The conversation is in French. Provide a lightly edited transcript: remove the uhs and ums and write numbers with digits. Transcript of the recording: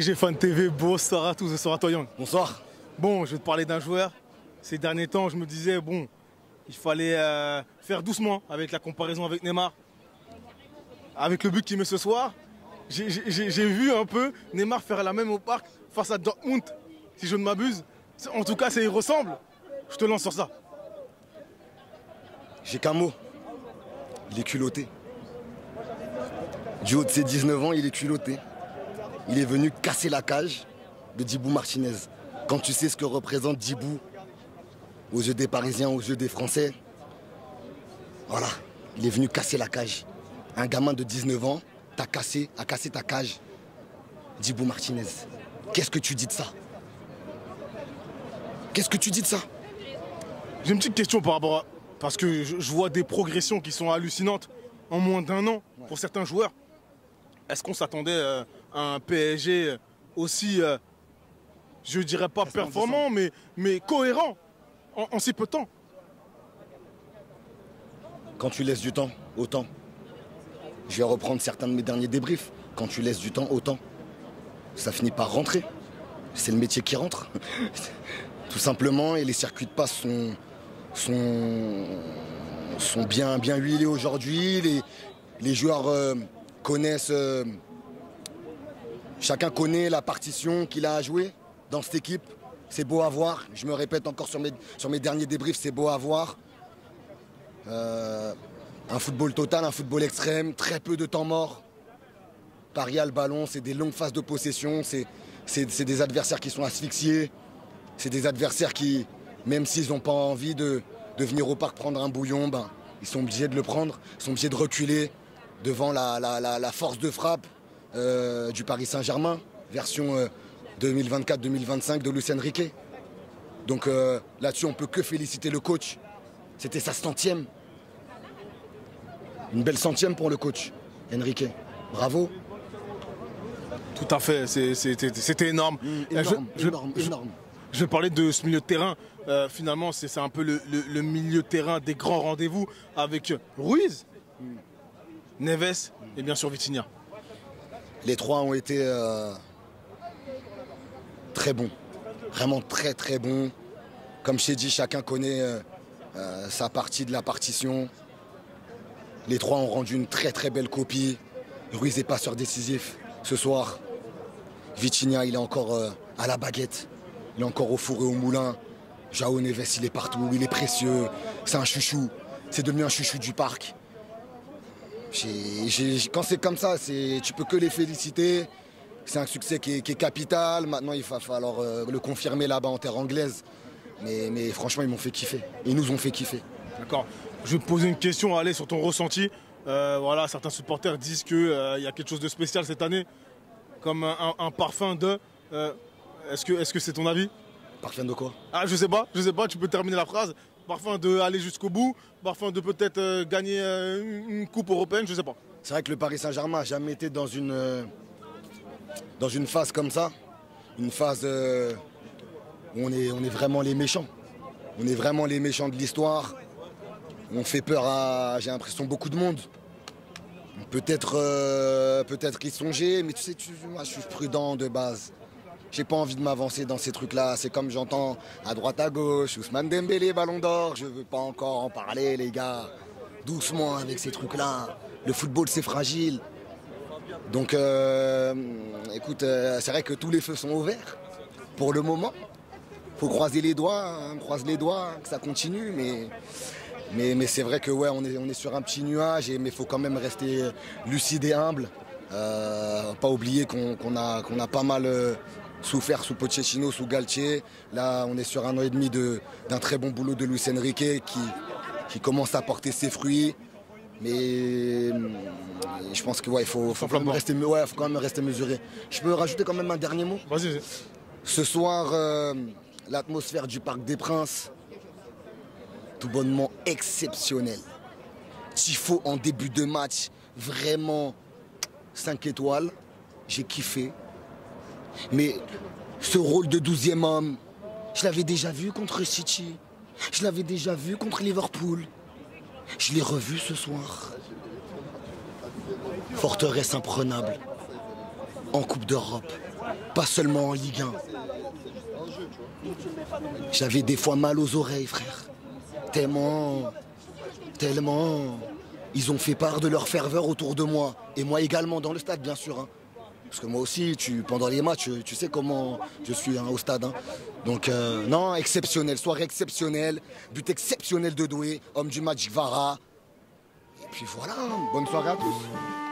PG Fan TV, bonsoir à tous, bonsoir à toi Yang. Bonsoir. Bon, je vais te parler d'un joueur. Ces derniers temps, je me disais, bon, il fallait faire doucement avec la comparaison avec Neymar. Avec le but qu'il met ce soir, j'ai vu un peu Neymar faire la même au parc face à Dortmund, si je ne m'abuse. En tout cas, ça y ressemble. Je te lance sur ça. J'ai qu'un mot. Il est culotté. Du haut de ses 19 ans, il est culotté. Il est venu casser la cage de Djibou Martinez. Quand tu sais ce que représente Djibou aux yeux des Parisiens, aux yeux des Français, voilà, il est venu casser la cage. Un gamin de 19 ans a cassé ta cage. Djibou Martinez. Qu'est-ce que tu dis de ça? Qu'est-ce que tu dis de ça? J'ai une petite question par rapport à... Parce que je vois des progressions qui sont hallucinantes en moins d'un an pour certains joueurs. Est-ce qu'on s'attendait à un PSG aussi, je dirais pas performant, mais cohérent en si peu de temps? Quand tu laisses du temps, au temps. Je vais reprendre certains de mes derniers débriefs. Quand tu laisses du temps, au temps. Ça finit par rentrer. C'est le métier qui rentre. Tout simplement, et les circuits de passe sont bien huilés aujourd'hui. Les joueurs connaissent... chacun connaît la partition qu'il a à jouer dans cette équipe. C'est beau à voir. Je me répète encore sur mes derniers débriefs, c'est beau à voir. Un football total, un football extrême, très peu de temps mort. Paris a le ballon, c'est des longues phases de possession, c'est des adversaires qui sont asphyxiés. C'est des adversaires qui, même s'ils n'ont pas envie de venir au parc prendre un bouillon, ben, ils sont obligés de le prendre, ils sont obligés de reculer devant la force de frappe du Paris Saint-Germain, version 2024-2025 de Luis Enrique. Donc là-dessus, on ne peut que féliciter le coach. C'était sa 100e. Une belle 100e pour le coach, Enrique. Bravo. Tout à fait, c'était énorme. Énorme. Je vais parler de ce milieu de terrain. Finalement, c'est un peu le milieu de terrain des grands rendez-vous avec Ruiz, Neves et bien sûr Vitinha. Les trois ont été très bons. Vraiment très bons. Comme je t'ai dit, chacun connaît sa partie de la partition. Les trois ont rendu une très belle copie. Ruiz est passeur décisif ce soir. Vitinha, il est encore à la baguette. Il est encore au four et au moulin. João Neves, il est partout, il est précieux. C'est un chouchou. C'est devenu un chouchou du parc. Quand c'est comme ça, tu peux que les féliciter. C'est un succès qui est capital. Maintenant, il va falloir le confirmer là-bas en terre anglaise. Mais franchement, ils m'ont fait kiffer. Ils nous ont fait kiffer. D'accord. Je vais te poser une question, allez, sur ton ressenti. Voilà, certains supporters disent qu'il y a quelque chose de spécial cette année, comme un parfum de... Est-ce que c'est ton avis? Parfum de quoi? Ah, je sais pas, tu peux terminer la phrase. Parfum de aller jusqu'au bout, parfum de peut-être gagner une coupe européenne, je sais pas. C'est vrai que le Paris Saint-Germain n'a jamais été dans une phase comme ça. Une phase où on est vraiment les méchants. On est vraiment les méchants de l'histoire. On fait peur à, j'ai l'impression, beaucoup de monde. Peut-être qu'ils songeaient, mais tu sais, moi je suis prudent de base. J'ai pas envie de m'avancer dans ces trucs-là. C'est comme j'entends à droite à gauche, Ousmane Dembélé, Ballon d'Or. Je veux pas encore en parler, les gars. Doucement avec ces trucs-là. Le football, c'est fragile. Donc, écoute, c'est vrai que tous les feux sont ouverts pour le moment. Faut croiser les doigts, on croise les doigts, que ça continue. Mais c'est vrai que ouais, on est sur un petit nuage, mais il faut quand même rester lucide et humble. Pas oublier qu'on a pas mal souffert sous Pochettino, sous Galtier. Là, on est sur 1 an et demi d'un très bon boulot de Luis Enrique qui commence à porter ses fruits. Mais je pense que ouais, faut quand même rester mesuré. Je peux rajouter quand même un dernier mot? Vas-y. Ce soir, l'atmosphère du Parc des Princes, tout bonnement exceptionnelle. Tifo en début de match, vraiment 5 étoiles. J'ai kiffé. Mais ce rôle de 12e homme, je l'avais déjà vu contre City. Je l'avais déjà vu contre Liverpool. Je l'ai revu ce soir. Forteresse imprenable en Coupe d'Europe. pas seulement en Ligue 1. J'avais des fois mal aux oreilles, frère. Tellement, ils ont fait part de leur ferveur autour de moi. Et moi également dans le stade, bien sûr. Hein. Parce que moi aussi, pendant les matchs, tu sais comment je suis au stade. Hein. Donc, non, exceptionnel. Soirée exceptionnelle. But exceptionnel de Doué. Homme du match, Vara. Et puis voilà, bonne soirée à tous.